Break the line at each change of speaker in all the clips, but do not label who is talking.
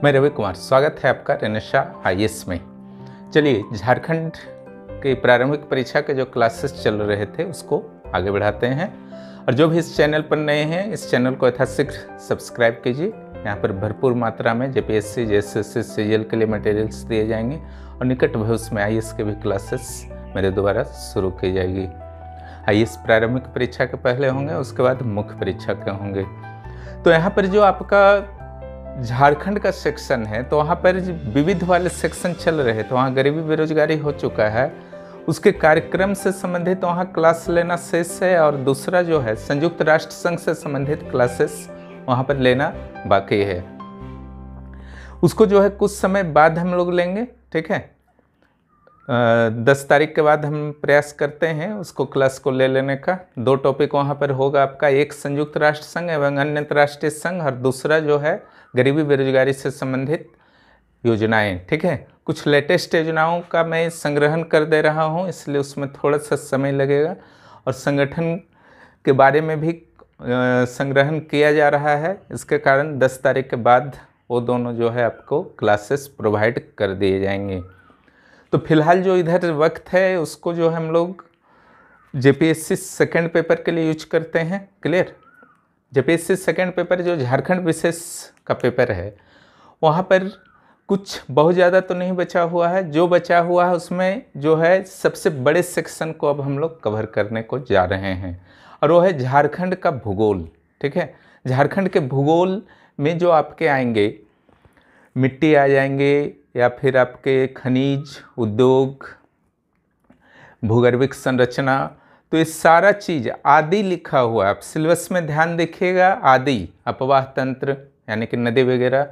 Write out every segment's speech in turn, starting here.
मैं रवि कुमार, स्वागत है आपका रेनेशा आईएएस में। चलिए, झारखंड की प्रारंभिक परीक्षा के जो क्लासेस चल रहे थे उसको आगे बढ़ाते हैं। और जो भी इस चैनल पर नए हैं, इस चैनल को यथाशीघ्र सब्सक्राइब कीजिए। यहाँ पर भरपूर मात्रा में जेपीएससी, जेएसएससी, सीजीएल के लिए मटेरियल्स दिए जाएंगे और निकट भविष्य में आईएएस के भी क्लासेस मेरे द्वारा शुरू की जाएगी। आईएएस प्रारंभिक परीक्षा के पहले होंगे, उसके बाद मुख्य परीक्षा के होंगे। तो यहाँ पर जो आपका झारखंड का सेक्शन है, तो वहाँ पर विविध वाले सेक्शन चल रहे, तो वहाँ गरीबी बेरोजगारी हो चुका है, उसके कार्यक्रम से संबंधित तो वहाँ क्लास लेना शेष है। और दूसरा जो है संयुक्त राष्ट्र संघ से संबंधित क्लासेस वहाँ पर लेना बाकी है। उसको जो है कुछ समय बाद हम लोग लेंगे, ठीक है। 10 तारीख के बाद हम प्रयास करते हैं उसको क्लास को ले लेने का। 2 टॉपिक वहाँ पर होगा आपका, एक संयुक्त राष्ट्र संघ एवं अन्य अंतर्राष्ट्रीय संघ, और दूसरा जो है गरीबी बेरोजगारी से संबंधित योजनाएं, ठीक है। कुछ लेटेस्ट योजनाओं का मैं संग्रहण कर दे रहा हूँ, इसलिए उसमें थोड़ा सा समय लगेगा। और संगठन के बारे में भी संग्रहण किया जा रहा है, इसके कारण 10 तारीख के बाद वो दोनों जो है आपको क्लासेस प्रोवाइड कर दिए जाएंगे। तो फिलहाल जो इधर वक्त है उसको जो हम लोग जेपीएससी सेकेंड पेपर के लिए यूज करते हैं। क्लियर। जेपीएससी सेकेंड पेपर जो झारखंड विशेष का पेपर है, वहाँ पर कुछ बहुत ज़्यादा तो नहीं बचा हुआ है। जो बचा हुआ है उसमें जो है सबसे बड़े सेक्शन को अब हम लोग कवर करने को जा रहे हैं, और वो है झारखंड का भूगोल, ठीक है। झारखंड के भूगोल में जो आपके आएंगे, मिट्टी आ जाएंगे, या फिर आपके खनिज, उद्योग, भूगर्भिक संरचना, तो ये सारा चीज़ आदि लिखा हुआ है। आप सिलेबस में ध्यान देखिएगा, आदि, अपवाह तंत्र यानी कि नदी वगैरह,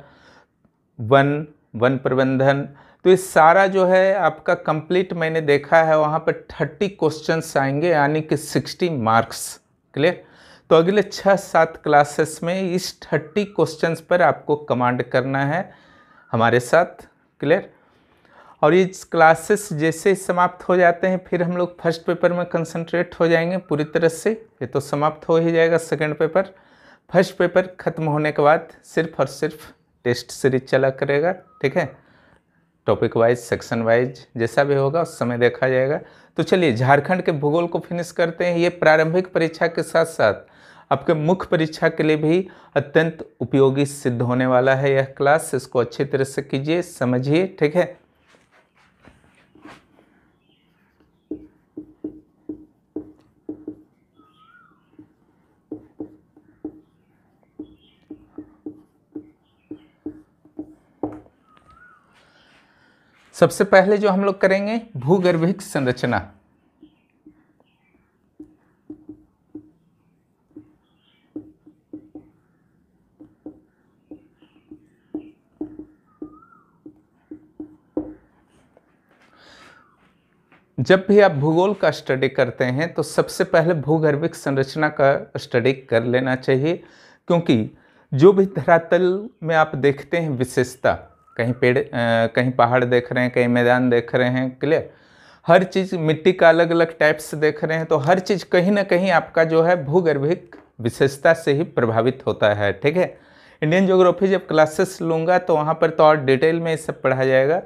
वन प्रबंधन, तो ये सारा जो है आपका कंप्लीट मैंने देखा है। वहाँ पर 30 क्वेश्चंस आएंगे, यानी कि 60 मार्क्स। क्लियर। तो अगले 6-7 क्लासेस में इस 30 क्वेश्चंस पर आपको कमांड करना है हमारे साथ। क्लियर। और ये क्लासेस जैसे समाप्त हो जाते हैं, फिर हम लोग फर्स्ट पेपर में कंसंट्रेट हो जाएंगे पूरी तरह से। ये तो समाप्त हो ही जाएगा सेकंड पेपर। फर्स्ट पेपर ख़त्म होने के बाद सिर्फ और सिर्फ टेस्ट सीरीज चला करेगा, ठीक है। टॉपिक वाइज, सेक्शन वाइज जैसा भी होगा उस समय देखा जाएगा। तो चलिए झारखंड के भूगोल को फिनिश करते हैं। ये प्रारंभिक परीक्षा के साथ साथ आपके मुख्य परीक्षा के लिए भी अत्यंत उपयोगी सिद्ध होने वाला है यह क्लास। इसको अच्छी तरह से कीजिए, समझिए, ठीक है। सबसे पहले जो हम लोग करेंगे भूगर्भिक संरचना। जब भी आप भूगोल का स्टडी करते हैं तो सबसे पहले भूगर्भिक संरचना का स्टडी कर लेना चाहिए, क्योंकि जो भी धरातल में आप देखते हैं विशेषता, कहीं पेड़, कहीं पहाड़ देख रहे हैं, कहीं मैदान देख रहे हैं, क्लियर, हर चीज़ मिट्टी का अलग अलग टाइप से देख रहे हैं, तो हर चीज़ कहीं ना कहीं आपका जो है भूगर्भिक विशेषता से ही प्रभावित होता है, ठीक है। इंडियन ज्योग्राफी जब क्लासेस लूँगा तो वहाँ पर तो और डिटेल में ये सब पढ़ा जाएगा,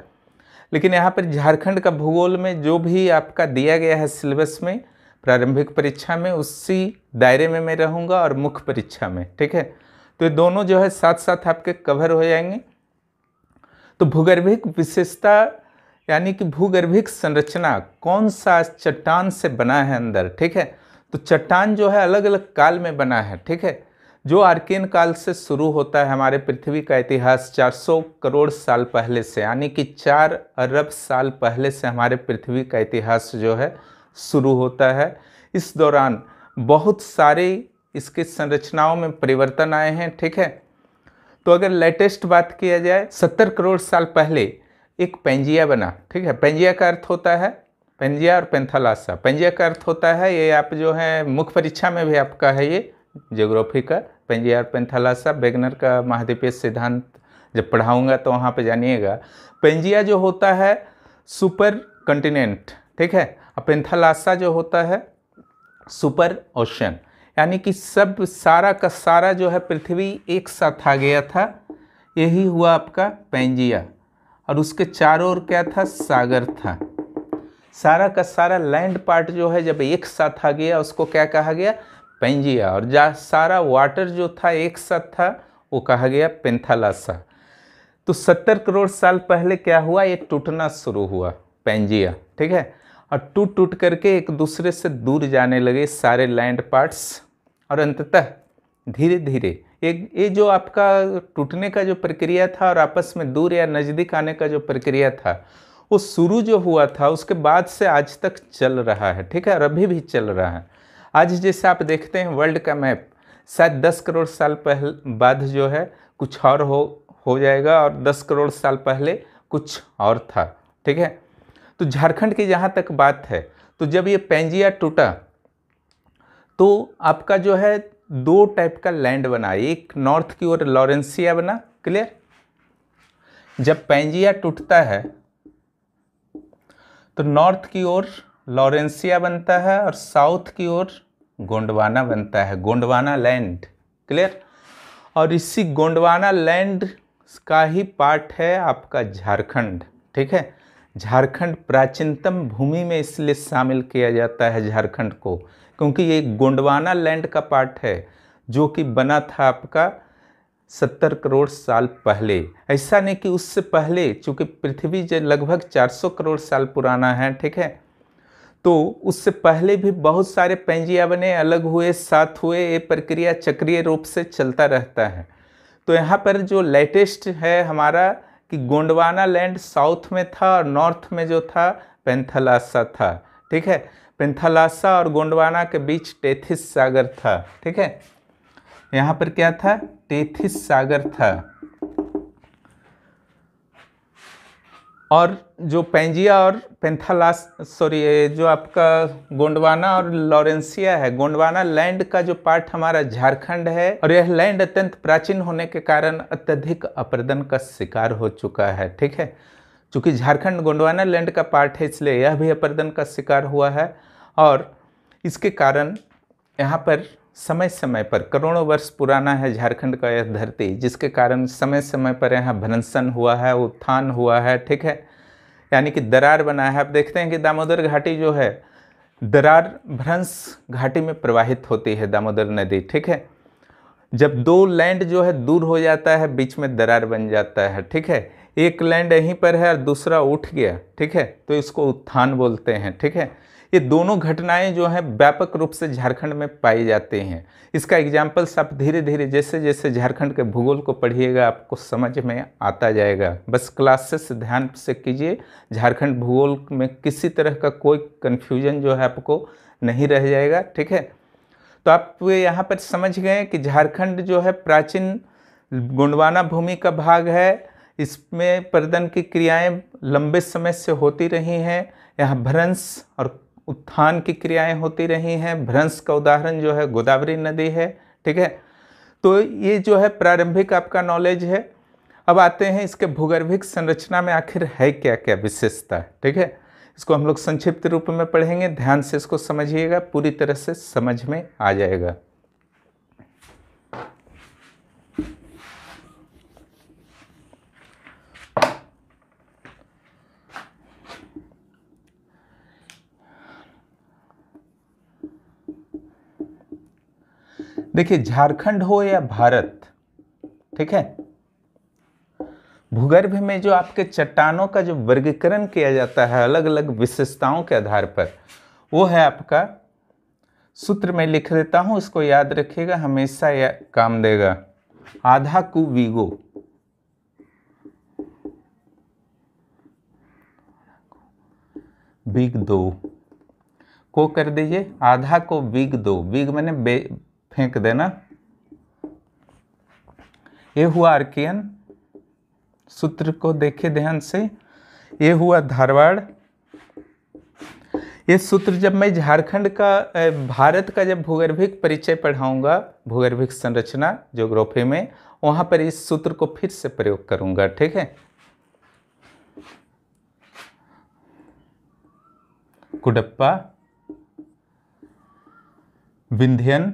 लेकिन यहाँ पर झारखंड का भूगोल में जो भी आपका दिया गया है सिलेबस में प्रारंभिक परीक्षा में, उसी दायरे में मैं रहूँगा और मुख्य परीक्षा में, ठीक है। तो ये दोनों जो है साथ साथ आपके कवर हो जाएंगे। तो भूगर्भिक विशेषता यानी कि भूगर्भिक संरचना कौन सा चट्टान से बना है अंदर, ठीक है। तो चट्टान जो है अलग अलग काल में बना है, ठीक है। जो आर्कियन काल से शुरू होता है, हमारे पृथ्वी का इतिहास 400 करोड़ साल पहले से, यानी कि 4 अरब साल पहले से हमारे पृथ्वी का इतिहास जो है शुरू होता है। इस दौरान बहुत सारे इसकी संरचनाओं में परिवर्तन आए हैं, ठीक है। तो अगर लेटेस्ट बात किया जाए, 70 करोड़ साल पहले एक पेंजिया बना, ठीक है। पेंजिया का अर्थ होता है, पेंजिया और पेंथालासा। पेंजिया का अर्थ होता है, ये आप जो है मुख्य परीक्षा में भी आपका है ये ज्योग्राफी का, पेंजिया और पेंथालासा। वेगनर का महाद्वीपीय सिद्धांत जब पढ़ाऊंगा तो वहाँ पे जानिएगा। पेंजिया जो होता है सुपर कॉन्टिनेंट, ठीक है, और पेंथालासा जो होता है सुपर ओशन। यानी कि सब सारा का सारा जो है पृथ्वी एक साथ आ गया था, यही हुआ आपका पैंजिया, और उसके चारों ओर क्या था, सागर था। सारा का सारा लैंड पार्ट जो है जब एक साथ आ गया उसको क्या कहा गया, पैंजिया, और जहाँ सारा वाटर जो था एक साथ था वो कहा गया पेंथालासा। तो 70 करोड़ साल पहले क्या हुआ, ये टूटना शुरू हुआ पैंजिया, ठीक है, और टूट टूट करके एक दूसरे से दूर जाने लगे सारे लैंड पार्ट्स, और अंततः धीरे धीरे ये जो आपका टूटने का जो प्रक्रिया था और आपस में दूर या नज़दीक आने का जो प्रक्रिया था वो शुरू जो हुआ था उसके बाद से आज तक चल रहा है, ठीक है, और अभी भी चल रहा है। आज जैसे आप देखते हैं वर्ल्ड का मैप, शायद 10 करोड़ साल पहले बाद जो है कुछ और हो जाएगा, और 10 करोड़ साल पहले कुछ और था, ठीक है। तो झारखंड की जहाँ तक बात है, तो जब ये पैंजिया टूटा तो आपका जो है दो टाइप का लैंड बना, एक नॉर्थ की ओर लॉरेंसिया बना, क्लियर। जब पैंजिया टूटता है तो नॉर्थ की ओर लॉरेंसिया बनता है और साउथ की ओर गोंडवाना बनता है, गोंडवाना लैंड, क्लियर। और इसी गोंडवाना लैंड का ही पार्ट है आपका झारखंड, ठीक है। झारखंड प्राचीनतम भूमि में इसलिए शामिल किया जाता है झारखंड को, क्योंकि ये गोंडवाना लैंड का पार्ट है जो कि बना था आपका 70 करोड़ साल पहले। ऐसा नहीं कि उससे पहले, चूंकि पृथ्वी जो लगभग 400 करोड़ साल पुराना है, ठीक है, तो उससे पहले भी बहुत सारे पैंजिया बने, अलग हुए, साथ हुए, ये प्रक्रिया चक्रीय रूप से चलता रहता है। तो यहाँ पर जो लेटेस्ट है हमारा कि गोंडवाना लैंड साउथ में था और नॉर्थ में जो था पेंथालासा था, ठीक है। पेंथालासा और गोंडवाना के बीच टेथिस सागर था, ठीक है। यहाँ पर क्या था, टेथिस सागर था। और जो पैंजिया और जो आपका गोंडवाना और लॉरेंसिया है, गोंडवाना लैंड का जो पार्ट हमारा झारखंड है, और यह लैंड अत्यंत प्राचीन होने के कारण अत्यधिक अपरदन का शिकार हो चुका है, ठीक है। चूंकि झारखंड गोंडवाना लैंड का पार्ट है इसलिए यह भी अपरदन का शिकार हुआ है, और इसके कारण यहाँ पर समय समय पर, करोड़ों वर्ष पुराना है झारखंड का यह धरती, जिसके कारण समय समय पर यहाँ भ्रंशन हुआ है, उत्थान हुआ है, ठीक है, यानी कि दरार बना है। आप देखते हैं कि दामोदर घाटी जो है दरार भ्रंश घाटी में प्रवाहित होती है दामोदर नदी, ठीक है। जब दो लैंड जो है दूर हो जाता है बीच में दरार बन जाता है, ठीक है। एक लैंड यहीं पर है और दूसरा उठ गया, ठीक है, तो इसको उत्थान बोलते हैं, ठीक है। ये दोनों घटनाएं जो हैं व्यापक रूप से झारखंड में पाई जाती हैं। इसका एग्जाम्पल्स आप धीरे धीरे जैसे जैसे झारखंड के भूगोल को पढ़िएगा आपको समझ में आता जाएगा। बस क्लासेस ध्यान से कीजिए, झारखंड भूगोल में किसी तरह का कोई कन्फ्यूजन जो है आपको नहीं रह जाएगा, ठीक है। तो आप यहाँ पर समझ गए कि झारखंड जो है प्राचीन गोंडवाना भूमि का भाग है, इसमें पर्दन की क्रियाएं लंबे समय से होती रही हैं, यहाँ भ्रंश और उत्थान की क्रियाएं होती रही हैं। भ्रंश का उदाहरण जो है गोदावरी नदी है, ठीक है। तो ये जो है प्रारंभिक आपका नॉलेज है। अब आते हैं इसके भूगर्भिक संरचना में आखिर है क्या क्या विशेषता, ठीक है। इसको हम लोग संक्षिप्त रूप में पढ़ेंगे, ध्यान से इसको समझिएगा, पूरी तरह से समझ में आ जाएगा। देखिए, झारखंड हो या भारत, ठीक है, भूगर्भ में जो आपके चट्टानों का जो वर्गीकरण किया जाता है अलग अलग विशेषताओं के आधार पर, वो है आपका, सूत्र में लिख देता हूं, इसको याद रखिएगा, हमेशा यह काम देगा। आधा कु वीगो, बिग दो को कर दीजिए, आधा को बिग दो, बिग मैंने फेंक देना, ये हुआ आर्कियन, सूत्र को देखिए ध्यान से, ये हुआ धारवाड़। ये सूत्र जब मैं झारखंड का भारत का जब भूगर्भिक परिचय पढ़ाऊंगा, भूगर्भिक संरचना ज्योग्राफी में, वहां पर इस सूत्र को फिर से प्रयोग करूंगा, ठीक है। कुडप्पा, विंध्यन,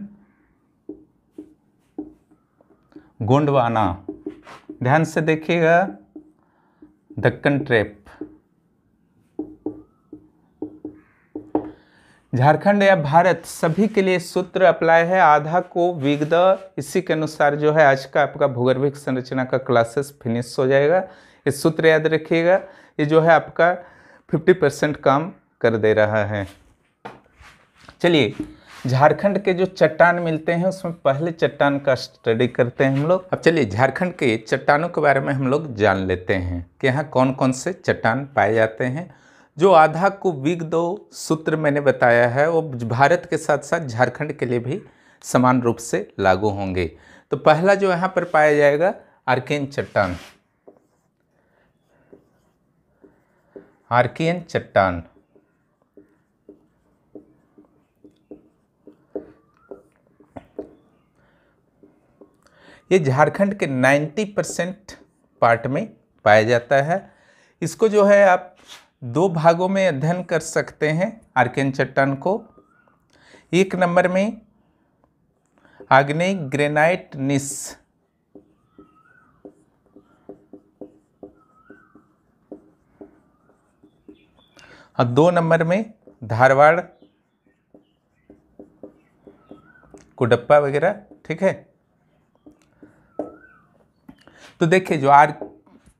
गोंडवाना, ध्यान से देखिएगा, दक्कन ट्रैप। झारखंड या भारत सभी के लिए सूत्र अप्लाई है, आधा को विगद। इसी के अनुसार जो है आज का आपका भूगर्भिक संरचना का क्लासेस फिनिश हो जाएगा। इस सूत्र याद रखिएगा, ये जो है आपका 50% काम कर दे रहा है। चलिए, झारखंड के जो चट्टान मिलते हैं उसमें पहले चट्टान का स्टडी करते हैं हम लोग। अब चलिए झारखंड के चट्टानों के बारे में हम लोग जान लेते हैं कि यहाँ कौन कौन से चट्टान पाए जाते हैं। जो आधा को विग दो सूत्र मैंने बताया है वो भारत के साथ साथ झारखंड के लिए भी समान रूप से लागू होंगे। तो पहला जो यहाँ पर पाया जाएगा आर्कियन चट्टान। आर्कियन चट्टान ये झारखंड के 90% पार्ट में पाया जाता है। इसको जो है आप दो भागों में अध्ययन कर सकते हैं आर्कियन चट्टान को। एक नंबर में आग्नेय ग्रेनाइट निस, और 2 नंबर में धारवाड़ कुडप्पा वगैरह। ठीक है, तो देखिए जो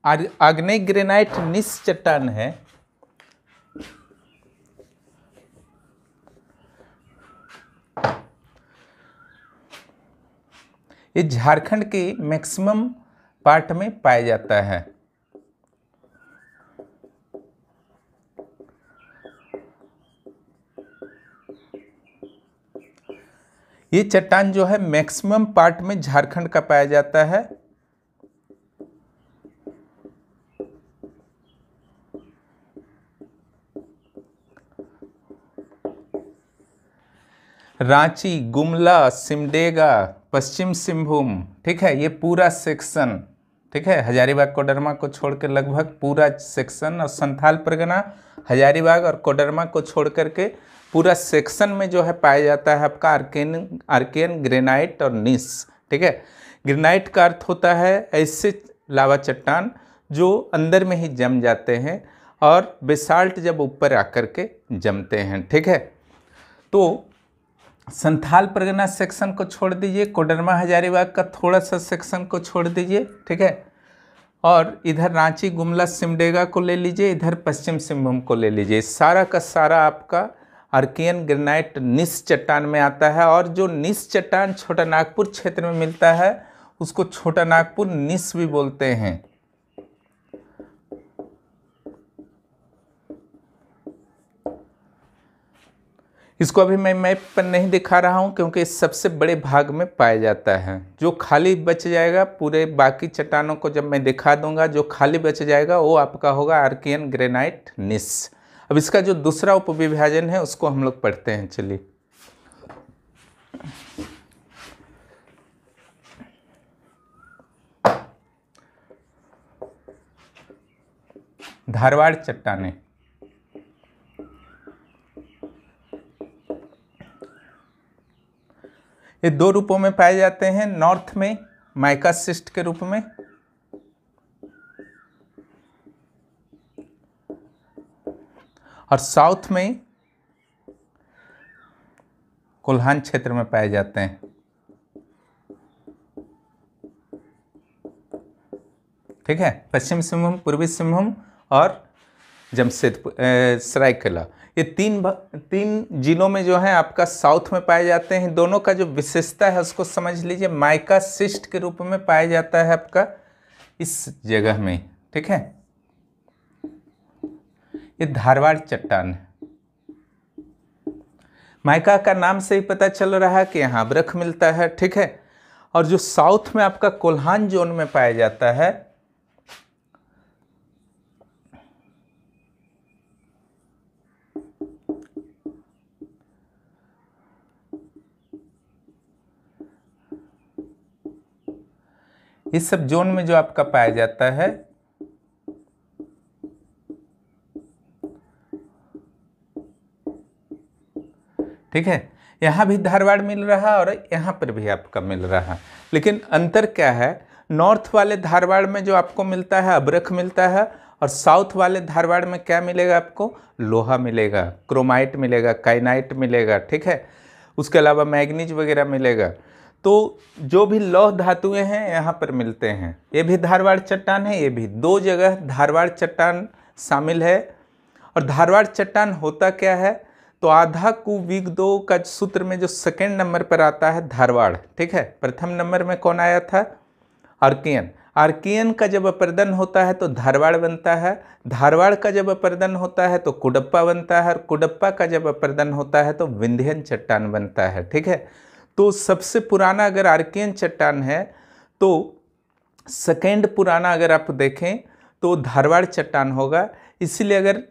आग्नेय ग्रेनाइट निस चट्टान है ये झारखंड के मैक्सिमम पार्ट में पाया जाता है। ये चट्टान जो है मैक्सिमम पार्ट में झारखंड का पाया जाता है। रांची, गुमला, सिमडेगा, पश्चिम सिंहभूम, ठीक है, ये पूरा सेक्शन, ठीक है, हजारीबाग कोडरमा को छोड़ के लगभग पूरा सेक्शन, और संथाल परगना, हजारीबाग और कोडरमा को छोड़ करके पूरा सेक्शन में जो है पाया जाता है आपका आर्कियन ग्रेनाइट और नीस। ठीक है, ग्रेनाइट का अर्थ होता है ऐसे लावा चट्टान जो अंदर में ही जम जाते हैं, और बेसाल्ट जब ऊपर आकर के जमते हैं। ठीक है, तो संथाल परगना सेक्शन को छोड़ दीजिए, कोडरमा हजारीबाग का थोड़ा सा सेक्शन को छोड़ दीजिए। ठीक है, और इधर रांची, गुमला, सिमडेगा को ले लीजिए, इधर पश्चिम सिंहभूम को ले लीजिए। सारा का सारा आपका आर्कियन ग्रेनाइट निस चट्टान में आता है। और जो निस चट्टान छोटा नागपुर क्षेत्र में मिलता है उसको छोटा नागपुर निस भी बोलते हैं। इसको अभी मैं मैप पर नहीं दिखा रहा हूं क्योंकि इस सबसे बड़े भाग में पाया जाता है। जो खाली बच जाएगा, पूरे बाकी चट्टानों को जब मैं दिखा दूंगा, जो खाली बच जाएगा वो आपका होगा आर्कियन ग्रेनाइट निस। अब इसका जो दूसरा उपविभाजन है उसको हम लोग पढ़ते हैं। चलिए, धारवाड़ चट्टानें। ये 2 रूपों में पाए जाते हैं। नॉर्थ में माइका सिस्ट के रूप में, और साउथ में कोल्हान क्षेत्र में पाए जाते हैं। ठीक है, पश्चिम सिंहभूम, पूर्वी सिंहभूम और जमशेदपुर, सरायकेला, ये तीन जिलों में जो है आपका साउथ में पाए जाते हैं। दोनों का जो विशेषता है उसको समझ लीजिए। माइका सिस्ट के रूप में पाया जाता है आपका इस जगह में। ठीक है, ये धारवाड़ चट्टान है। माइका का नाम से ही पता चल रहा है कि यहाँ अभ्रक मिलता है। ठीक है, और जो साउथ में आपका कोल्हान जोन में पाया जाता है, इस सब जोन में जो आपका पाया जाता है ठीक है, यहाँ भी धारवाड़ मिल रहा है और यहाँ पर भी आपका मिल रहा है। लेकिन अंतर क्या है, नॉर्थ वाले धारवाड़ में जो आपको मिलता है अबरख मिलता है, और साउथ वाले धारवाड़ में क्या मिलेगा आपको? लोहा मिलेगा, क्रोमाइट मिलेगा, काइनाइट मिलेगा, ठीक है। उसके अलावा मैग्नीज वगैरह मिलेगा। तो जो भी लौह धातुएं हैं यहाँ पर मिलते हैं। ये भी धारवाड़ चट्टान है, ये भी 2 जगह धारवाड़ चट्टान शामिल है। और धारवाड़ चट्टान होता क्या है? तो आधा कु विग 2 का सूत्र में जो सेकेंड नंबर पर आता है धारवाड़, ठीक है। प्रथम नंबर में कौन आया था? आर्कियन। आर्कियन का जब अपर्दन होता है तो धारवाड़ बनता है, धारवाड़ का जब अपर्दन होता है तो कुडप्पा बनता है, और कुडप्पा का जब अपर्दन होता है तो विंध्यन चट्टान बनता है, ठीक है। तो सबसे पुराना अगर आर्कियन चट्टान है तो सेकेंड पुराना अगर आप देखें तो धारवाड़ चट्टान होगा। इसीलिए अगर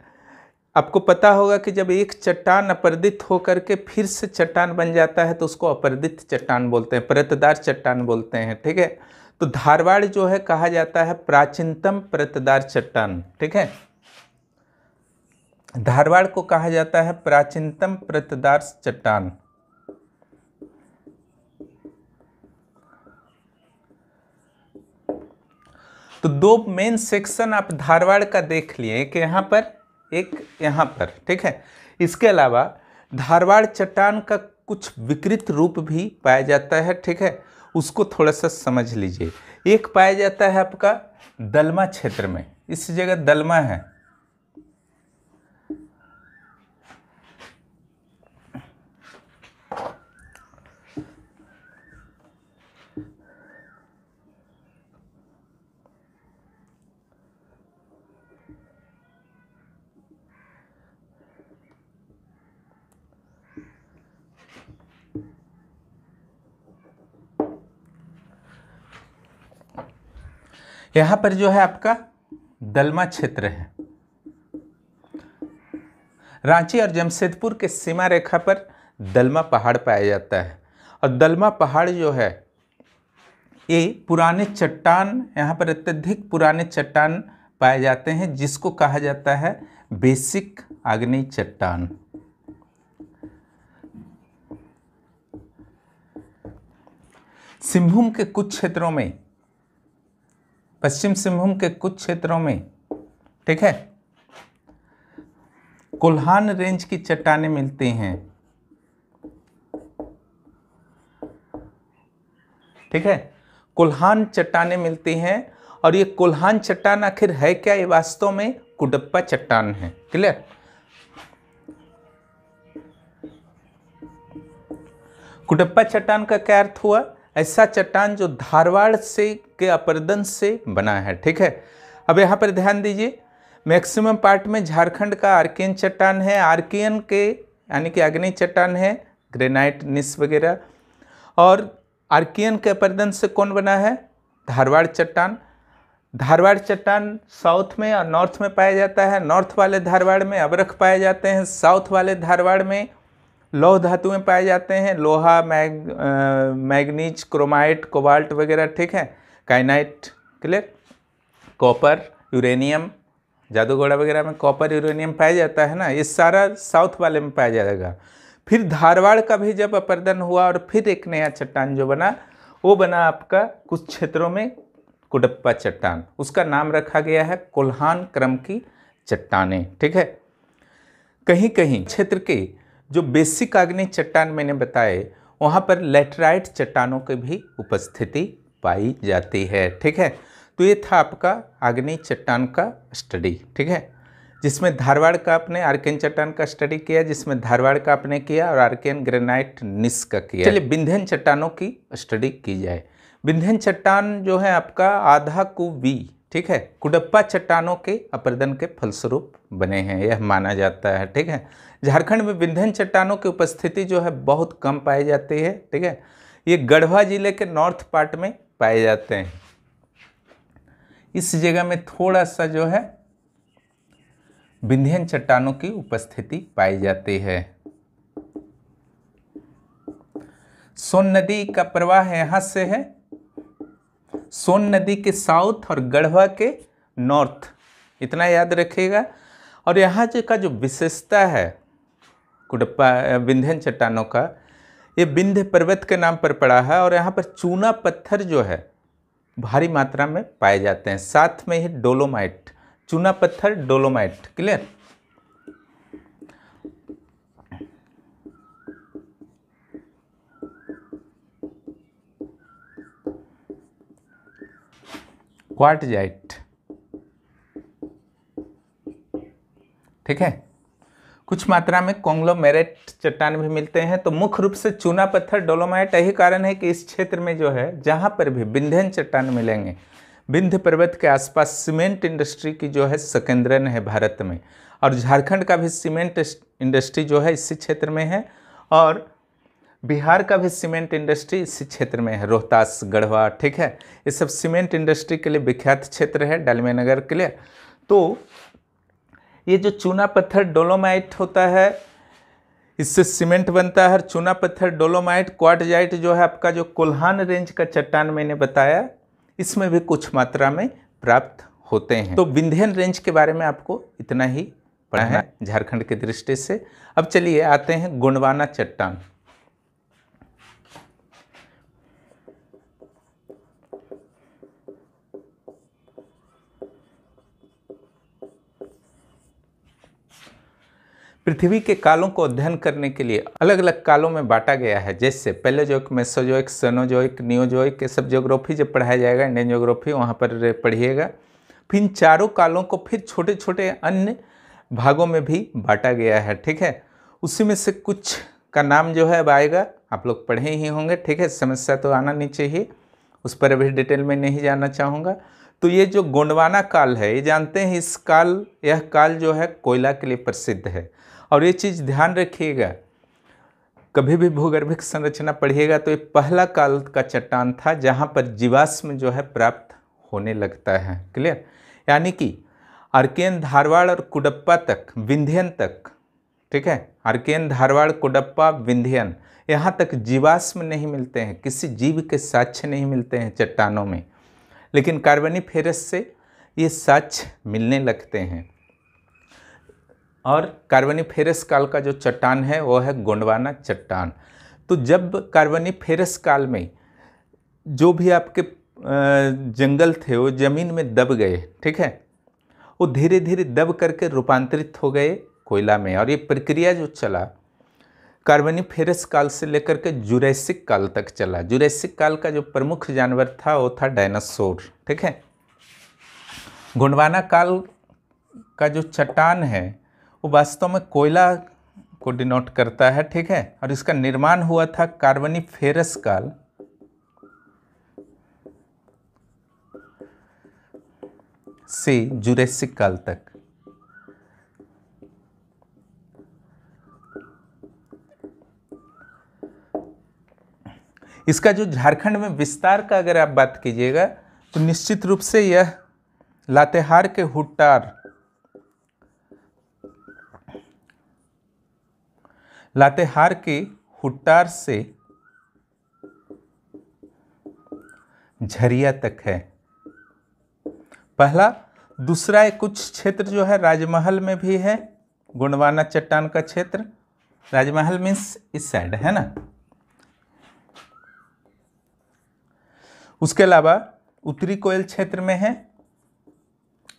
आपको पता होगा कि जब एक चट्टान अपर्दित होकर के फिर से चट्टान बन जाता है तो उसको अपर्दित चट्टान बोलते हैं, परतदार चट्टान बोलते हैं, ठीक है। तो धारवाड़ जो है कहा जाता है प्राचीनतम परतदार चट्टान, ठीक है। धारवाड़ को कहा जाता है प्राचीनतम परतदार चट्टान। तो 2 मेन सेक्शन आप धारवाड़ का देख लिए, एक यहाँ पर, एक यहाँ पर, ठीक है। इसके अलावा धारवाड़ चट्टान का कुछ विकृत रूप भी पाया जाता है, ठीक है। उसको थोड़ा सा समझ लीजिए। एक पाया जाता है आपका दलमा क्षेत्र में, इस जगह दलमा है, यहाँ पर जो है आपका दलमा क्षेत्र है। रांची और जमशेदपुर के सीमा रेखा पर दलमा पहाड़ पाया जाता है। और दलमा पहाड़ जो है ये पुराने चट्टान, यहाँ पर अत्यधिक पुराने चट्टान पाए जाते हैं, जिसको कहा जाता है बेसिक आग्नेय चट्टान। सिंहभूम के कुछ क्षेत्रों में, पश्चिम सिंहभूम के कुछ क्षेत्रों में, ठीक है, कोल्हान रेंज की चट्टानें मिलती हैं, ठीक है। कोल्हान चट्टानें मिलती हैं। और ये कोल्हान चट्टान आखिर है क्या? ये वास्तव में कुडप्पा चट्टान है। क्लियर? कुडप्पा चट्टान का क्या अर्थ हुआ? ऐसा चट्टान जो धारवाड़ से के अपर्दन से बना है, ठीक है। अब यहाँ पर ध्यान दीजिए, मैक्सिमम पार्ट में झारखंड का आर्कियन चट्टान है, आर्कियन के यानी कि आग्नेय चट्टान है, ग्रेनाइट, निस वगैरह। और आर्कियन के अपर्दन से कौन बना है? धारवाड़ चट्टान। धारवाड़ चट्टान साउथ में और नॉर्थ में पाया जाता है। नॉर्थ वाले धारवाड़ में अबरख पाए जाते हैं, साउथ वाले धारवाड़ में लौह धातुएं पाए जाते हैं, लोहा, मैग्नीज, क्रोमाइट, कोबाल्ट वगैरह, ठीक है, काइनाइट, क्लियर, कॉपर, यूरेनियम, जादूगोड़ा वगैरह में कॉपर यूरेनियम पाया जाता है ना, ये सारा साउथ वाले में पाया जाएगा। फिर धारवाड़ का भी जब अपर्दन हुआ और फिर एक नया चट्टान जो बना, वो बना आपका कुछ क्षेत्रों में कुडप्पा चट्टान। उसका नाम रखा गया है कोल्हान क्रम की चट्टानें, ठीक है। कहीं कहीं क्षेत्र के जो बेसिक आग्नेय चट्टान मैंने बताए, वहाँ पर लैटराइट चट्टानों की भी उपस्थिति पाई जाती है, ठीक है। तो ये था आपका आग्नेय चट्टान का स्टडी, ठीक है, जिसमें धारवाड़ का आपने आर्कियन चट्टान का स्टडी किया, जिसमें धारवाड़ का आपने किया और आर्कियन ग्रेनाइट निस का किया। चलिए विंध्यन चट्टानों की स्टडी की जाए। विंध्यन चट्टान जो है आपका आधा कु वी, ठीक है, कुडप्पा चट्टानों के अपर्दन के फलस्वरूप बने हैं, यह माना जाता है, ठीक है। झारखंड में विंध्यन चट्टानों की उपस्थिति जो है बहुत कम पाई जाती है, ठीक है। ये गढ़वा जिले के नॉर्थ पार्ट में पाए जाते हैं। इस जगह में थोड़ा सा जो है विंध्यन चट्टानों की उपस्थिति पाई जाती है। सोन नदी का प्रवाह यहां से है, सोन नदी के साउथ और गढ़वा के नॉर्थ, इतना याद रखिएगा। और यहाँ का जो विशेषता है कुडप्पा विंध्यन चट्टानों का, ये विंध्य पर्वत के नाम पर पड़ा है। और यहाँ पर चूना पत्थर जो है भारी मात्रा में पाए जाते हैं। साथ में ही डोलोमाइट, चूना पत्थर, डोलोमाइट, क्लियर। क्वार्टजाइट, ठीक है। कुछ मात्रा में कॉन्ग्लोमेरेट चट्टान भी मिलते हैं। तो मुख्य रूप से चूना पत्थर, डोलोमाइट, यही कारण है कि इस क्षेत्र में जो है जहाँ पर भी विंध्यन चट्टान मिलेंगे, विंध्य पर्वत के आसपास सीमेंट इंडस्ट्री की जो है संकेंद्रण है भारत में, और झारखंड का भी सीमेंट इंडस्ट्री जो है इसी क्षेत्र में है, और बिहार का भी सीमेंट इंडस्ट्री इसी क्षेत्र में है, रोहतास, गढ़वा, ठीक है। ये सब सीमेंट इंडस्ट्री के लिए विख्यात क्षेत्र है, डालमिया नगर के लिए। तो ये जो चूना पत्थर डोलोमाइट होता है, इससे सीमेंट बनता है। चूना पत्थर डोलोमाइट, क्वार्टजाइट जो है आपका जो कोल्हान रेंज का चट्टान मैंने बताया, इसमें भी कुछ मात्रा में प्राप्त होते हैं। तो विंध्यन रेंज के बारे में आपको इतना ही पढ़ा है झारखंड की दृष्टि से। अब चलिए आते हैं गोंडवाना चट्टान। पृथ्वी के कालों को अध्ययन करने के लिए अलग अलग कालों में बांटा गया है, जैसे पैलेजोइक, मेसोजोइक, सेनोजोइक, नियोजोइक, ये सब ज्योग्राफी जब पढ़ाया जाएगा, इंडियन ज्योग्राफी, वहाँ पर पढ़िएगा। फिर इन चारों कालों को फिर छोटे छोटे अन्य भागों में भी बांटा गया है, ठीक है। उसी में से कुछ का नाम जो है अब आएगा, आप लोग पढ़े ही होंगे, ठीक है। समस्या तो आना नहीं चाहिए, उस पर अभी डिटेल में नहीं जाना चाहूँगा। तो ये जो गोंडवाना काल है, ये जानते हैं यह काल जो है कोयला के लिए प्रसिद्ध है। और ये चीज़ ध्यान रखिएगा, कभी भी भूगर्भिक संरचना पढ़िएगा तो ये पहला काल का चट्टान था जहाँ पर जीवाश्म जो है प्राप्त होने लगता है, क्लियर। यानी कि आर्कियन, धारवाड़ और कुडप्पा तक, विंध्यन तक, ठीक है, आर्कियन, धारवाड़, कुडप्पा, विंध्यन, यहाँ तक जीवाश्म नहीं मिलते हैं, किसी जीव के साक्ष्य नहीं मिलते हैं चट्टानों में, लेकिन कार्बोनिफेरस से ये साक्ष्य मिलने लगते हैं। और कार्बोनिफेरस काल का जो चट्टान है वो है गोंडवाना चट्टान। तो जब कार्बोनिफेरस काल में जो भी आपके जंगल थे वो ज़मीन में दब गए, ठीक है, वो धीरे धीरे दब करके रूपांतरित हो गए कोयला में। और ये प्रक्रिया जो चला कार्बोनिफेरस काल से लेकर के जुरैसिक काल तक चला। जुरैसिक काल का जो प्रमुख जानवर था वो था डायनासोर, ठीक है। गोंडवाना काल का जो चट्टान है वो वास्तव में कोयला को डिनोट करता है, ठीक है। और इसका निर्माण हुआ था कार्बोनिफेरस काल से जुरैसिक काल तक। इसका जो झारखंड में विस्तार का अगर आप बात कीजिएगा तो निश्चित रूप से यह लातेहार के हुट्टार, लातेहार के हुट्टार से झरिया तक है पहला। दूसरा एक कुछ क्षेत्र जो है राजमहल में भी है, गोंडवाना चट्टान का क्षेत्र। राजमहल मीन्स इस साइड है ना। उसके अलावा उत्तरी कोयल क्षेत्र में है,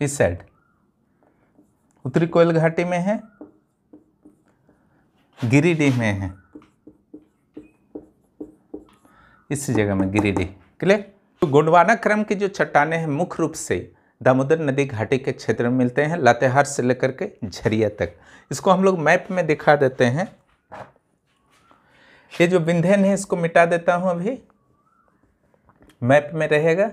इस साइड उत्तरी कोयल घाटी में है, गिरिडीह में है, इस जगह में गिरिडीह, क्लियर। तो गोंडवाना क्रम की जो चट्टानें हैं मुख्य रूप से दामोदर नदी घाटी के क्षेत्र में मिलते हैं, लातेहार से लेकर के झरिया तक। इसको हम लोग मैप में दिखा देते हैं। ये जो विंध्यन है इसको मिटा देता हूं, अभी मैप में रहेगा।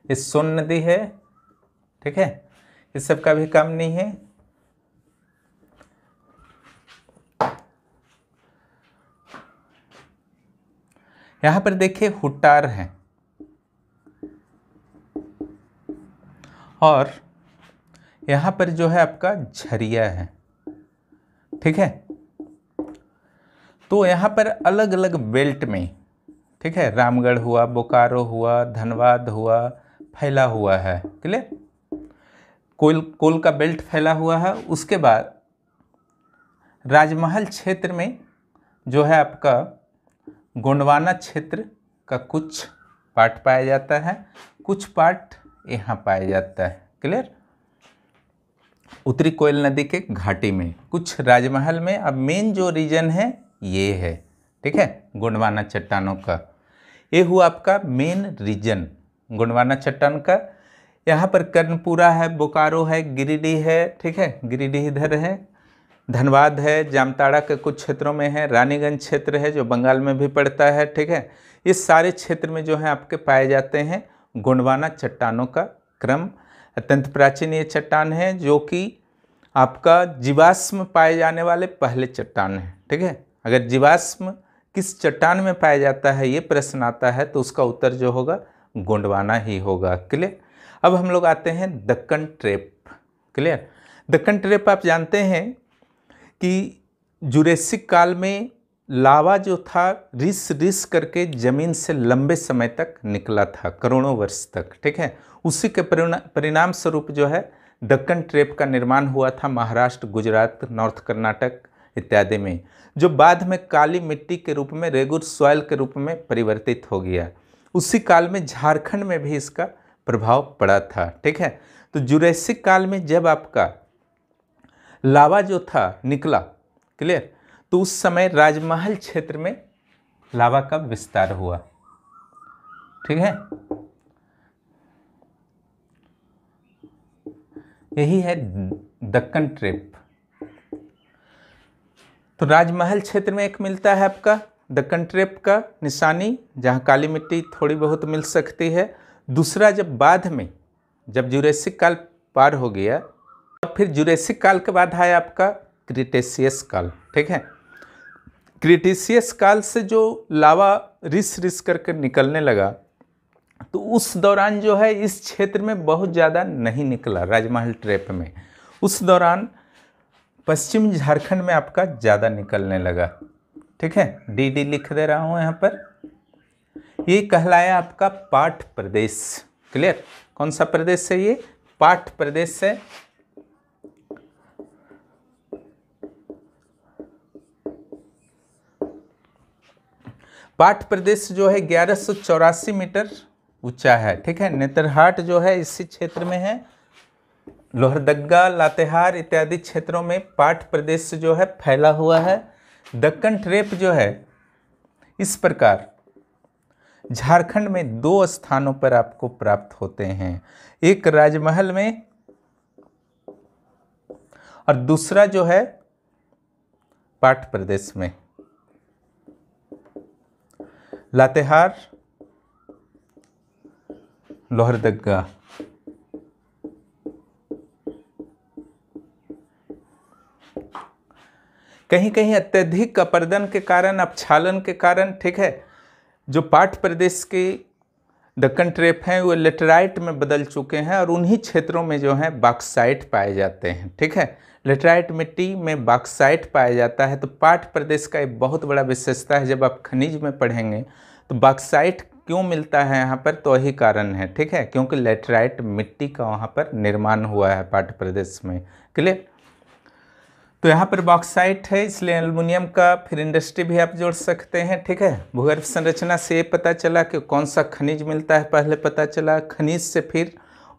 ये सोन नदी है, ठीक है, इस सब का भी काम नहीं है। यहां पर देखिए हुट्टार है और यहां पर जो है आपका झरिया है, ठीक है। तो यहां पर अलग अलग बेल्ट में, ठीक है, रामगढ़ हुआ, बोकारो हुआ, धनबाद हुआ, फैला हुआ है, क्लियर। कोल का बेल्ट फैला हुआ है। उसके बाद राजमहल क्षेत्र में जो है आपका गोंडवाना क्षेत्र का कुछ पार्ट पाया जाता है, कुछ पार्ट यहाँ पाया जाता है। क्लियर? उत्तरी कोयल नदी के घाटी में, कुछ राजमहल में। अब मेन जो रीजन है ये है, ठीक है, गोंडवाना चट्टानों का। ये हुआ आपका मेन रीजन गोंडवाना चट्टान का। यहाँ पर कर्णपुरा है, बोकारो है, गिरिडीह है, ठीक है, गिरिडीह इधर है, धनबाद है, जामताड़ा के कुछ क्षेत्रों में है, रानीगंज क्षेत्र है जो बंगाल में भी पड़ता है, ठीक है। इस सारे क्षेत्र में जो है आपके पाए जाते हैं गोंडवाना चट्टानों का क्रम। अत्यंत प्राचीन ये चट्टान है जो कि आपका जीवाश्म पाए जाने वाले पहले चट्टान है, ठीक है। अगर जीवाश्म किस चट्टान में पाया जाता है ये प्रश्न आता है तो उसका उत्तर जो होगा गोंडवाना ही होगा। क्लियर? अब हम लोग आते हैं Deccan trap. Clear? Deccan trap आप जानते हैं कि जुरेसिक काल में लावा जो था रिस करके ज़मीन से लंबे समय तक निकला था, करोड़ों वर्ष तक, ठीक है। उसी के परिणाम स्वरूप जो है दक्कन ट्रेप का निर्माण हुआ था महाराष्ट्र, गुजरात, नॉर्थ कर्नाटक इत्यादि में, जो बाद में काली मिट्टी के रूप में, रेगुर सॉइल के रूप में परिवर्तित हो गया। उसी काल में झारखंड में भी इसका प्रभाव पड़ा था, ठीक है। तो जुरेसिक काल में जब आपका लावा जो था निकला, क्लियर, तो उस समय राजमहल क्षेत्र में लावा का विस्तार हुआ, ठीक है। यही है दक्कन ट्रेप। तो राजमहल क्षेत्र में एक मिलता है आपका दक्कन ट्रेप का निशानी, जहाँ काली मिट्टी थोड़ी बहुत मिल सकती है। दूसरा, जब बाद में जब जुरेसिक काल पार हो गया, फिर जुरेसिक काल के बाद आया आपका क्रिटेशियस काल, ठीक है। क्रिटेशियस काल से जो लावा रिस करके निकलने लगा, तो उस दौरान जो है इस क्षेत्र में बहुत ज़्यादा नहीं निकला राजमहल ट्रेप में। उस दौरान पश्चिम झारखंड में आपका ज़्यादा निकलने लगा, ठीक है। डी लिख दे रहा हूँ यहाँ पर। ये कहलाया आपका पाठ प्रदेश। क्लियर? कौन सा प्रदेश है ये? पाठ प्रदेश है। पाठ प्रदेश जो है 1184 मीटर ऊंचा है, ठीक है। नेतरहाट जो है इसी क्षेत्र में है। लोहरदग्गा, लातेहार इत्यादि क्षेत्रों में पाठ प्रदेश जो है फैला हुआ है। दक्कन ट्रेप जो है इस प्रकार झारखंड में 2 स्थानों पर आपको प्राप्त होते हैं, एक राजमहल में और दूसरा जो है पाठ प्रदेश में। लातेहार, लोहरदग्गा। कहीं कहीं अत्यधिक अपर्दन के कारण, अपक्षालन के कारण, ठीक है, जो पाठ प्रदेश के दक्कन ट्रेप हैं वो लेटराइट में बदल चुके हैं और उन्हीं क्षेत्रों में जो है बॉक्साइट पाए जाते हैं, ठीक है। लेटराइट मिट्टी में बॉक्साइट पाया जाता है। तो पाठ प्रदेश का एक बहुत बड़ा विशेषता है, जब आप खनिज में पढ़ेंगे तो बॉक्साइट क्यों मिलता है यहाँ पर, तो वही कारण है, ठीक है, क्योंकि लेटराइट मिट्टी का वहाँ पर निर्माण हुआ है पाठ प्रदेश में। क्लियर? तो यहाँ पर बॉक्साइट है, इसलिए एल्युमिनियम का फिर इंडस्ट्री भी आप जोड़ सकते हैं, ठीक है। भूगर्भ संरचना से ये पता चला कि कौन सा खनिज मिलता है, पहले पता चला। खनिज से फिर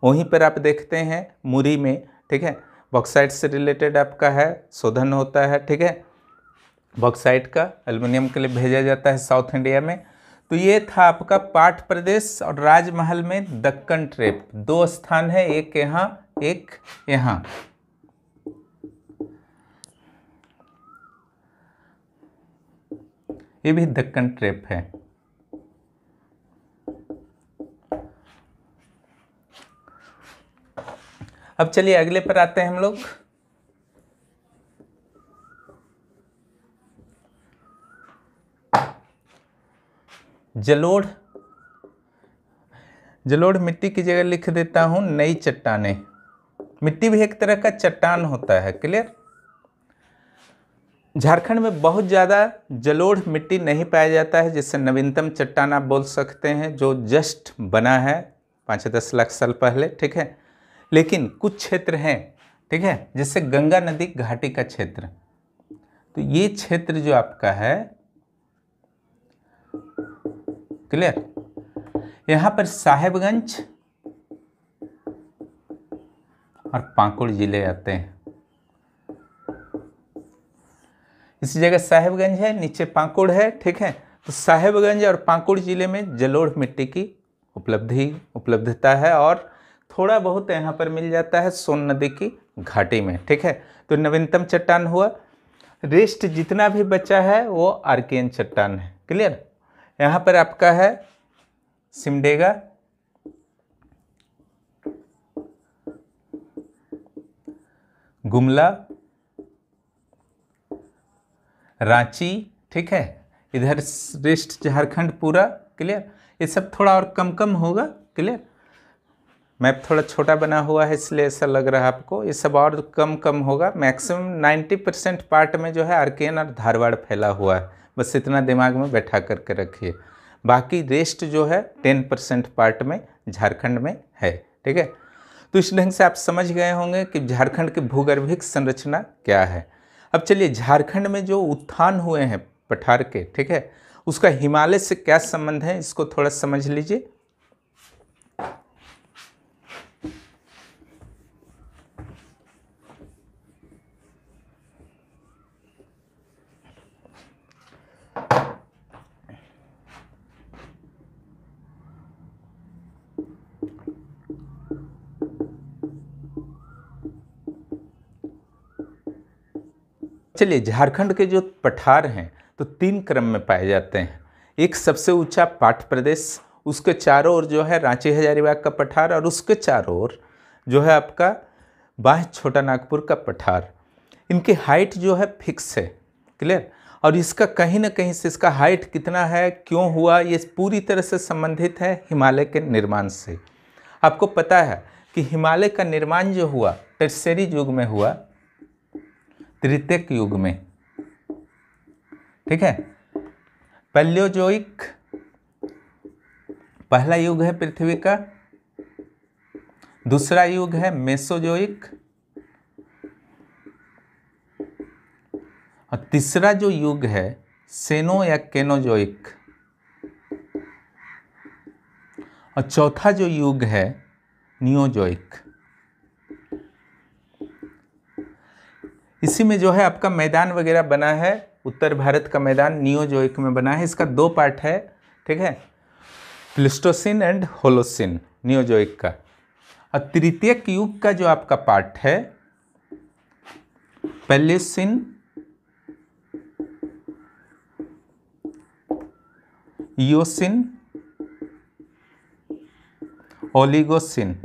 वहीं पर आप देखते हैं मुरी में, ठीक है, बॉक्साइट से रिलेटेड आपका है, शोधन होता है, ठीक है। बॉक्साइट का एल्युमिनियम के लिए भेजा जाता है साउथ इंडिया में। तो ये था आपका पाठ प्रदेश और राजमहल में दक्कन ट्रेप। 2 स्थान है, एक यहाँ, एक यहाँ। ये भी दक्कन ट्रेप है। अब चलिए अगले पर आते हैं हम लोग। जलोढ़। जलोढ़ मिट्टी की जगह लिख देता हूं नई चट्टानें। मिट्टी भी एक तरह का चट्टान होता है। क्लियर? झारखंड में बहुत ज़्यादा जलोढ़ मिट्टी नहीं पाया जाता है, जिससे नवीनतम चट्टान आप बोल सकते हैं, जो जस्ट बना है 5-10 लाख साल पहले, ठीक है। लेकिन कुछ क्षेत्र हैं, ठीक है, जैसे गंगा नदी घाटी का क्षेत्र। तो ये क्षेत्र जो आपका है क्लियर। यहाँ पर साहेबगंज और पाकुड़ जिले आते हैं। इसी जगह साहेबगंज है, नीचे पाकुड़ है, ठीक है। तो साहेबगंज और पाकुड़ जिले में जलोढ़ मिट्टी की उपलब्धता है और थोड़ा बहुत यहाँ पर मिल जाता है सोन नदी की घाटी में, ठीक है। तो नवीनतम चट्टान हुआ। रेस्ट जितना भी बचा है वो आर्कियन चट्टान है, क्लियर। यहाँ पर आपका है सिमडेगा, गुमला, रांची, ठीक है। इधर रेस्ट झारखंड पूरा, क्लियर। ये सब थोड़ा और कम कम होगा, क्लियर। मैप थोड़ा छोटा बना हुआ है इसलिए ऐसा लग रहा है आपको, ये सब और कम कम होगा। मैक्सिमम 90% पार्ट में जो है आर्कियन और धारवाड़ फैला हुआ है, बस इतना दिमाग में बैठा करके रखिए। बाकी रेस्ट जो है 10% पार्ट में झारखंड में है, ठीक है। तो इस ढंग से आप समझ गए होंगे कि झारखंड की भूगर्भिक संरचना क्या है। अब चलिए झारखंड में जो उत्थान हुए हैं पठार के, ठीक है, उसका हिमालय से क्या संबंध है, इसको थोड़ा समझ लीजिए। चलिए झारखंड के जो पठार हैं तो 3 क्रम में पाए जाते हैं। एक सबसे ऊंचा पाट प्रदेश, उसके चारों ओर जो है रांची हजारीबाग का पठार और उसके चारों ओर जो है आपका बाह्य छोटा नागपुर का पठार। इनकी हाइट जो है फिक्स है, क्लियर। और इसका कहीं ना कहीं से इसका हाइट कितना है, क्यों हुआ, ये पूरी तरह से संबंधित है हिमालय के निर्माण से। आपको पता है कि हिमालय का निर्माण जो हुआ टर्शियरी युग में हुआ, तृतीयक युग में, ठीक है। पैलियोजोइक पहला युग है पृथ्वी का, दूसरा युग है मेसोजोइक और तीसरा जो युग है सेनो या केनोजोइक और चौथा जो युग है नियोजोइक। इसी में जो है आपका मैदान वगैरह बना है, उत्तर भारत का मैदान नियोजोइक में बना है। इसका 2 पार्ट है, ठीक है, प्लीस्टोसिन एंड होलोसिन नियोजोइक का। और तृतीयक युग का जो आपका पार्ट है Palaeocene, Eocene, Oligocene,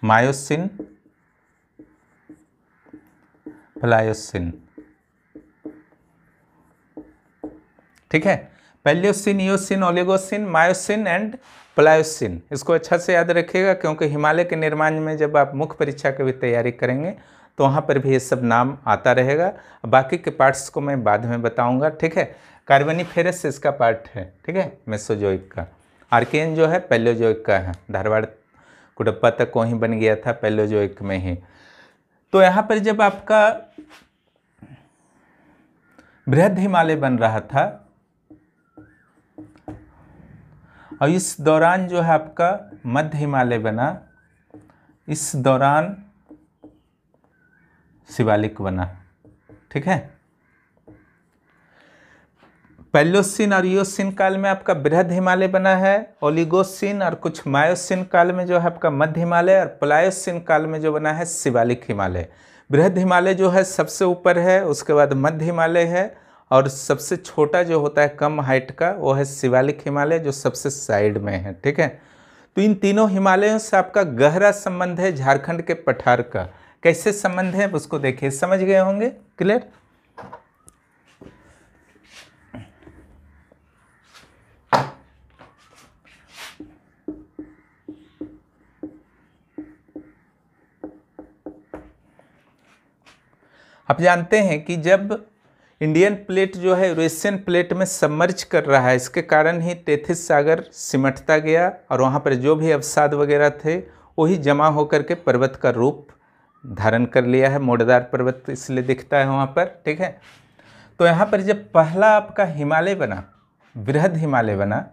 Miocene, Pliocene, ठीक है। Palaeocene, Eocene, Oligocene, Miocene and Pliocene. इसको अच्छा से याद रखिएगा क्योंकि हिमालय के निर्माण में जब आप मुख्य परीक्षा की भी तैयारी करेंगे तो वहाँ पर भी ये सब नाम आता रहेगा। बाकी के पार्ट्स को मैं बाद में बताऊंगा, ठीक है। कार्बोनिफेरस इसका पार्ट है, ठीक है, मेसोजोइक का। आर्कियन जो है पैलियोजोइक का है, धारवाड़ कुडप्पा तक वहीं बन गया था पैलियोजोइक में ही। तो यहाँ पर जब आपका बृहद हिमालय बन रहा था और इस दौरान जो है आपका मध्य हिमालय बना, इस दौरान शिवालिक बना, ठीक है। पैलियोसिन और इयोसिन काल में आपका बृहद हिमालय बना है, ओलिगोसिन और कुछ मायोसिन काल में जो है आपका मध्य हिमालय और प्लायोसिन काल में जो बना है शिवालिक हिमालय। बृहद हिमालय जो है सबसे ऊपर है, उसके बाद मध्य हिमालय है और सबसे छोटा जो होता है कम हाइट का वो है शिवालिक हिमालय जो सबसे साइड में है, ठीक है। तो इन तीनों हिमालयों से आपका गहरा संबंध है झारखंड के पठार का। कैसे संबंध है उसको देखिए, समझ गए होंगे, क्लियर। आप जानते हैं कि जब इंडियन प्लेट जो है यूरेशियन प्लेट में सबमर्ज कर रहा है, इसके कारण ही टेथिस सागर सिमटता गया और वहाँ पर जो भी अवसाद वगैरह थे वही जमा होकर के पर्वत का रूप धारण कर लिया है, मोड़दार पर्वत इसलिए दिखता है वहाँ पर, ठीक है। तो यहाँ पर जब पहला आपका हिमालय बना, बृहद हिमालय बना,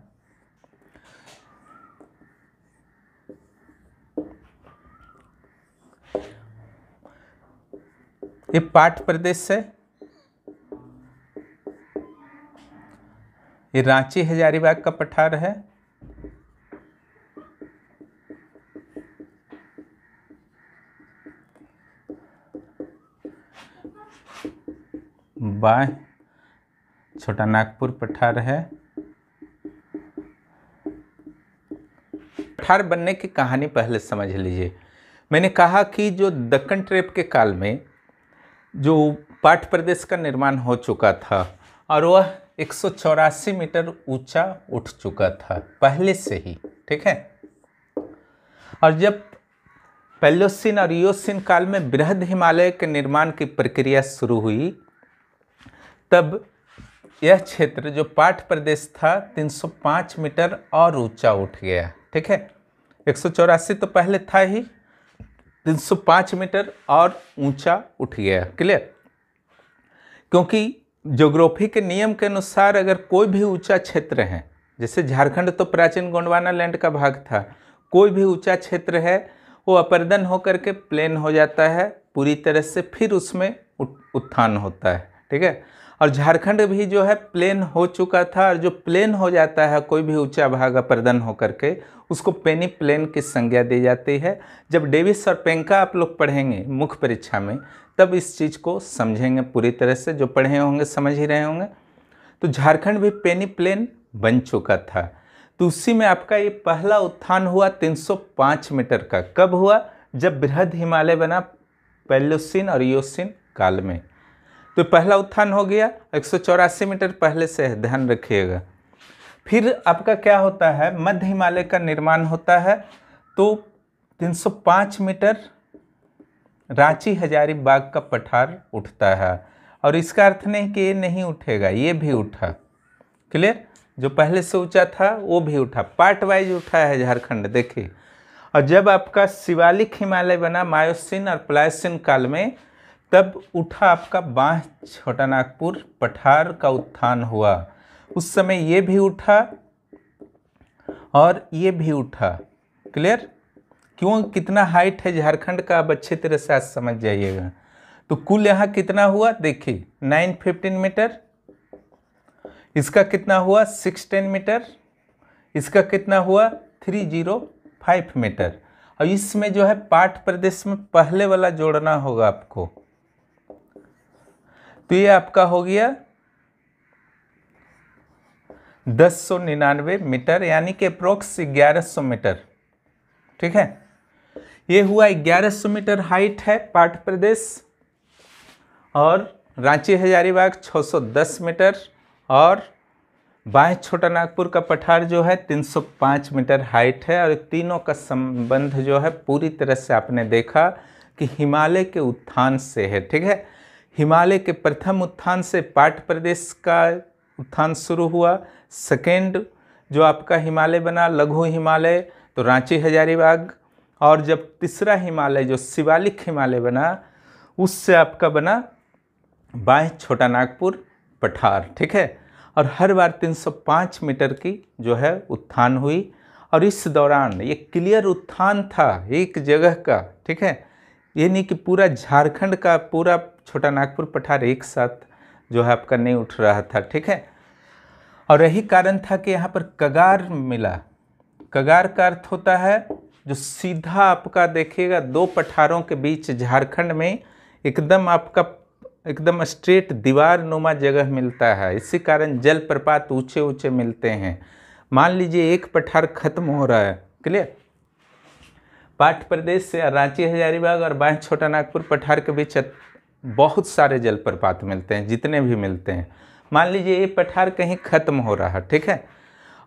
ये पाट प्रदेश है, ये रांची हजारीबाग का पठार है, बाएं छोटा नागपुर पठार है। पठार बनने की कहानी पहले समझ लीजिए। मैंने कहा कि जो दक्कन ट्रेप के काल में जो पाट प्रदेश का निर्माण हो चुका था और वह 184 मीटर ऊंचा उठ चुका था पहले से ही, ठीक है। और जब पैलियोसीन और इयोसीन काल में बृहद हिमालय के निर्माण की प्रक्रिया शुरू हुई, तब यह क्षेत्र जो पाट प्रदेश था 305 मीटर और ऊंचा उठ गया, ठीक है। 184 तो पहले था ही, 305 मीटर और ऊंचा उठ गया, क्लियर। क्योंकि ज्योग्राफी के नियम के अनुसार अगर कोई भी ऊंचा क्षेत्र है, जैसे झारखंड तो प्राचीन गोंडवाना लैंड का भाग था, कोई भी ऊंचा क्षेत्र है वो अपर्दन होकर के प्लेन हो जाता है पूरी तरह से, फिर उसमें उत्थान होता है, ठीक है। और झारखंड भी जो है प्लेन हो चुका था, और जो प्लेन हो जाता है कोई भी ऊंचा भाग अपर्दन होकर के, उसको पेनी प्लेन की संज्ञा दी जाती है। जब डेविस और पेंका आप लोग पढ़ेंगे मुख्य परीक्षा में, तब इस चीज़ को समझेंगे पूरी तरह से, जो पढ़े होंगे समझ ही रहे होंगे। तो झारखंड भी पेनी प्लेन बन चुका था, तो उसी में आपका ये पहला उत्थान हुआ 305 मीटर का। कब हुआ? जब बृहद हिमालय बना पैलियोसीन और इयोसीन काल में। तो पहला उत्थान हो गया, 184 मीटर पहले से है, ध्यान रखिएगा। फिर आपका क्या होता है, मध्य हिमालय का निर्माण होता है, तो 305 मीटर रांची हजारीबाग का पठार उठता है। और इसका अर्थ नहीं कि ये नहीं उठेगा, ये भी उठा, क्लियर। जो पहले से ऊंचा था वो भी उठा, पार्ट वाइज उठा है झारखंड, देखिए। और जब आपका शिवालिक हिमालय बना मायोसीन और प्लायोसीन काल में, तब उठा आपका बांह छोटा नागपुर पठार का उत्थान हुआ। उस समय ये भी उठा और ये भी उठा, क्लियर। क्यों, कितना हाइट है झारखंड का, अब अच्छी तरह से आज समझ जाइएगा। तो कुल यहाँ कितना हुआ देखिए, 915 मीटर, इसका कितना हुआ 610 मीटर, इसका कितना हुआ 305 मीटर। और इसमें जो है पाट प्रदेश में पहले वाला जोड़ना होगा आपको, तो ये आपका हो गया 1099 मीटर, यानी कि अप्रोक्स 1100 मीटर, ठीक है। ये हुआ 1100 मीटर हाइट है पाट प्रदेश। और रांची हजारीबाग 610 मीटर, और बाएं छोटा नागपुर का पठार जो है 305 मीटर हाइट है। और तीनों का संबंध जो है पूरी तरह से आपने देखा कि हिमालय के उत्थान से है, ठीक है। हिमालय के प्रथम उत्थान से पाट प्रदेश का उत्थान शुरू हुआ। सेकेंड जो आपका हिमालय बना लघु हिमालय, तो रांची हजारीबाग। और जब तीसरा हिमालय जो शिवालिक हिमालय बना, उससे आपका बना बाएं छोटा नागपुर पठार, ठीक है। और हर बार 305 मीटर की जो है उत्थान हुई। और इस दौरान ये क्लियर उत्थान था एक जगह का, ठीक है। ये नहीं कि पूरा झारखंड का पूरा छोटा नागपुर पठार एक साथ जो है आपका नहीं उठ रहा था, ठीक है। और यही कारण था कि यहाँ पर कगार मिला। कगार का अर्थ होता है जो सीधा आपका देखिएगा दो पठारों के बीच झारखंड में एकदम आपका एकदम स्ट्रेट दीवार नुमा जगह मिलता है। इसी कारण जलप्रपात ऊंचे ऊंचे मिलते हैं। मान लीजिए एक पठार खत्म हो रहा है, क्लियर, पाट प्रदेश से रांची हजारीबाग और बाएं छोटा नागपुर पठार के बीच बहुत सारे जलप्रपात मिलते हैं, जितने भी मिलते हैं। मान लीजिए ये पठार कहीं खत्म हो रहा है, ठीक है,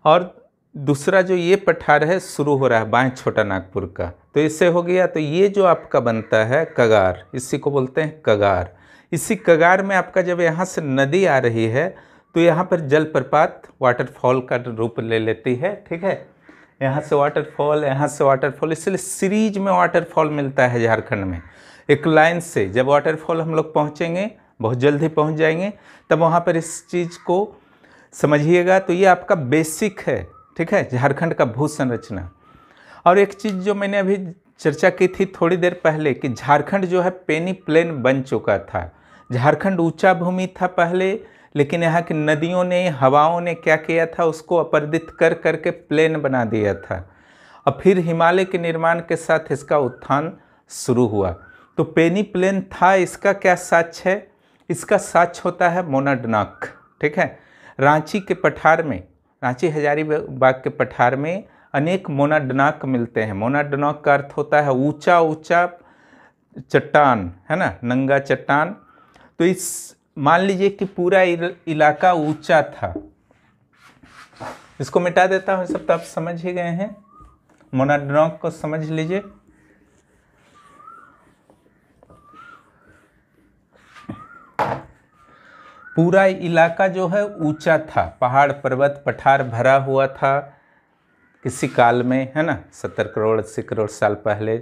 और दूसरा जो ये पठार है शुरू हो रहा है बाएं छोटा नागपुर का, तो इससे हो गया। तो ये जो आपका बनता है कगार, इसी को बोलते हैं कगार। इसी कगार में आपका जब यहाँ से नदी आ रही है तो यहाँ पर जलप्रपात वाटरफॉल का रूप ले लेती है, ठीक है। यहाँ से वाटरफॉल, यहाँ से वाटरफॉल, इसलिए सीरीज में वाटरफॉल मिलता है झारखंड में। एक लाइन से जब वाटरफॉल हम लोग पहुँचेंगे, बहुत जल्द ही पहुँच जाएंगे, तब वहाँ पर इस चीज़ को समझिएगा। तो ये आपका बेसिक है, ठीक है, झारखंड का भू संरचना। और एक चीज़ जो मैंने अभी चर्चा की थी थोड़ी देर पहले कि झारखंड जो है पेनी प्लेन बन चुका था। झारखंड ऊंचा भूमि था पहले, लेकिन यहाँ की नदियों ने, हवाओं ने क्या किया था, उसको अपर्दित कर करके प्लेन बना दिया था। और फिर हिमालय के निर्माण के साथ इसका उत्थान शुरू हुआ। तो पेनी प्लेन था, इसका क्या साक्ष्य है? इसका साक्ष्य होता है मोनाडनाक, ठीक है। रांची के पठार में, रांची हजारीबाग के पठार में अनेक मोनाडनाक मिलते हैं। मोनाडनाक का अर्थ होता है ऊंचा ऊंचा चट्टान, है ना, नंगा चट्टान। तो इस मान लीजिए कि पूरा इलाका ऊंचा था। इसको मिटा देता हूँ, सब तो आप समझ ही गए हैं। मोनाडनाक को समझ लीजिए। पूरा इलाका जो है ऊंचा था, पहाड़ पर्वत पठार भरा हुआ था किसी काल में, है ना, 70 करोड़ 80 करोड़ साल पहले।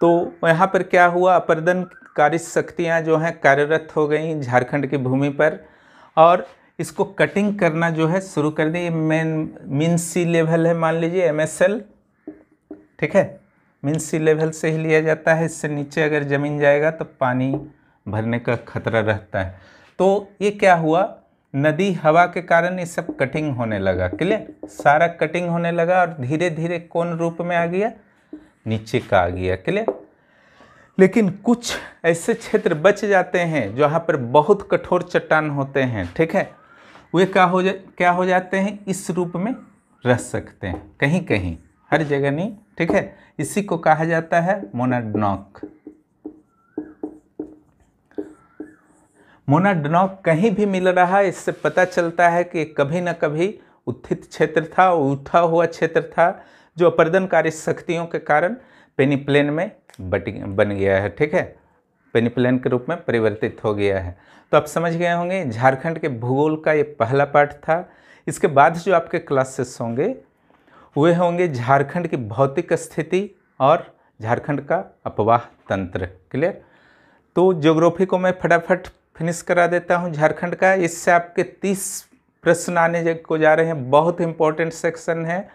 तो यहाँ पर क्या हुआ, अपरदनकारी शक्तियाँ जो हैं कार्यरत हो गई झारखंड की भूमि पर, और इसको कटिंग करना जो है शुरू कर दी। मीन सी लेवल है, मान लीजिए MSL, ठीक है, मीन सी लेवल से ही लिया जाता है। इससे नीचे अगर ज़मीन जाएगा तो पानी भरने का खतरा रहता है। तो ये क्या हुआ, नदी हवा के कारण ये सब कटिंग होने लगा, क्लियर, सारा कटिंग होने लगा और धीरे धीरे कौन रूप में आ गया, नीचे का आ गया, क्लियर। लेकिन कुछ ऐसे क्षेत्र बच जाते हैं जहाँ पर बहुत कठोर चट्टान होते हैं, ठीक है, वे क्या हो जाते हैं, इस रूप में रह सकते हैं, कहीं कहीं, हर जगह नहीं, ठीक है। इसी को कहा जाता है मोनाडनाक। मोनाडनाक कहीं भी मिल रहा है, इससे पता चलता है कि कभी न कभी उत्थित क्षेत्र था, उठा हुआ क्षेत्र था, जो अपरदनकारी शक्तियों के कारण पेनी प्लेन में बन गया है, ठीक है, पेनी प्लेन के रूप में परिवर्तित हो गया है। तो आप समझ गए होंगे, झारखंड के भूगोल का ये पहला पाठ था। इसके बाद जो आपके क्लासेस होंगे वे होंगे झारखंड की भौतिक स्थिति और झारखंड का अपवाह तंत्र, क्लियर। तो ज्योग्राफी को मैं फटाफट फिनिश करा देता हूं झारखंड का। इससे आपके 30 प्रश्न आने को जा रहे हैं, बहुत इंपॉर्टेंट सेक्शन है।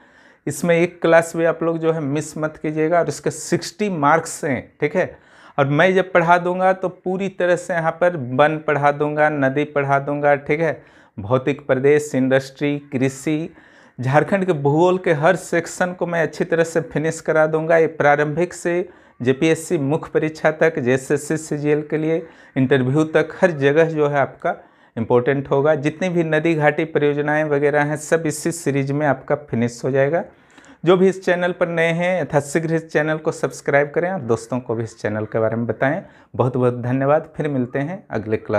इसमें एक क्लास भी आप लोग जो है मिस मत कीजिएगा, और इसके 60 मार्क्स हैं, ठीक है। और मैं जब पढ़ा दूंगा तो पूरी तरह से यहाँ पर वन पढ़ा दूंगा, नदी पढ़ा दूंगा, ठीक है, भौतिक प्रदेश, इंडस्ट्री, कृषि, झारखंड के भूगोल के हर सेक्शन को मैं अच्छी तरह से फिनिश करा दूंगा। ये प्रारंभिक से JPSC मुख्य परीक्षा तक, JSSC CGL के लिए इंटरव्यू तक, हर जगह जो है आपका इम्पोर्टेंट होगा। जितनी भी नदी घाटी परियोजनाएं वगैरह हैं, सब इसी सीरीज में आपका फिनिश हो जाएगा। जो भी इस चैनल पर नए हैं यथाशीघ्र इस चैनल को सब्सक्राइब करें और दोस्तों को भी इस चैनल के बारे में बताएं। बहुत बहुत धन्यवाद। फिर मिलते हैं अगले क्लास।